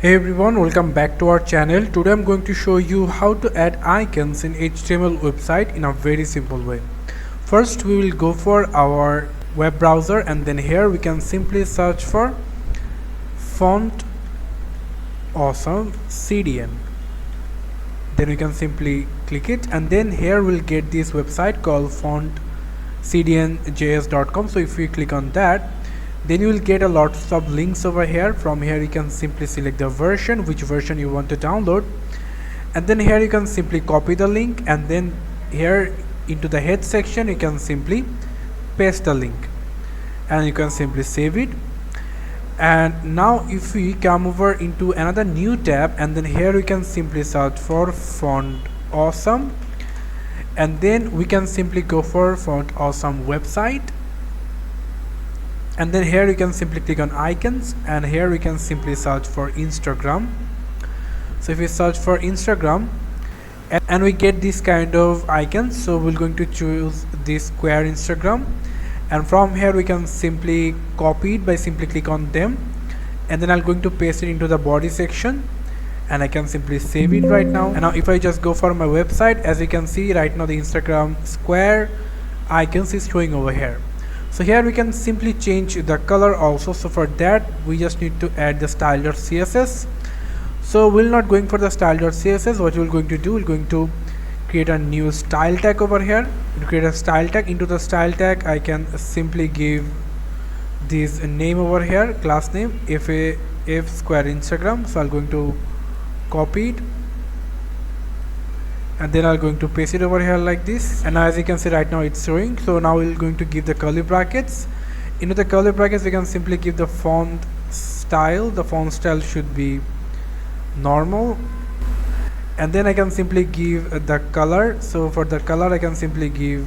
Hey everyone, welcome back to our channel. Today I'm going to show you how to add icons in HTML website in a very simple way. First we will go for our web browser, and then here we can simply search for font awesome CDN. Then we can simply click it, and then here we'll get this website called fontcdnjs.com. so if we click on that, then you will get a lot of links over here. From here you can simply select the version, which version you want to download, and then here you can simply copy the link, and then here into the head section you can simply paste the link, and you can simply save it. And now if we come over into another new tab, and then here we can simply search for font awesome, and then we can simply go for font awesome website, and then here you can simply click on icons, and here we can simply search for Instagram. So if we search for Instagram, and we get this kind of icons, so we're going to choose this square Instagram, and from here we can simply copy it by simply click on them, and then I'm going to paste it into the body section, and I can simply save it right now. And now if I just go for my website, as you can see right now the Instagram square icons is showing over here. So here we can simply change the color also. So for that we just need to add the style.css. so we're not going for the style.css. what we're going to do, we're going to create a new style tag over here. To create a style tag, into the style tag I can simply give this name over here, class name if square Instagram. So I'm going to copy it, and then I'm going to paste it over here like this, and as you can see right now it's showing. So now we're going to give the curly brackets. Into the curly brackets we can simply give the font style. The font style should be normal, and then I can simply give the color. So for the color I can simply give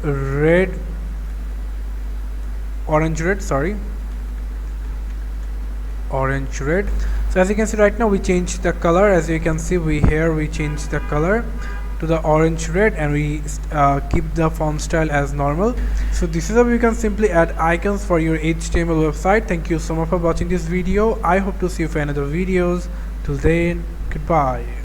orange red. So as you can see right now we changed the color. As you can see we changed the color to the orange red, and we keep the font style as normal. So this is how you can simply add icons for your HTML website. Thank you so much for watching this video. I hope to see you for another videos. Till then, goodbye.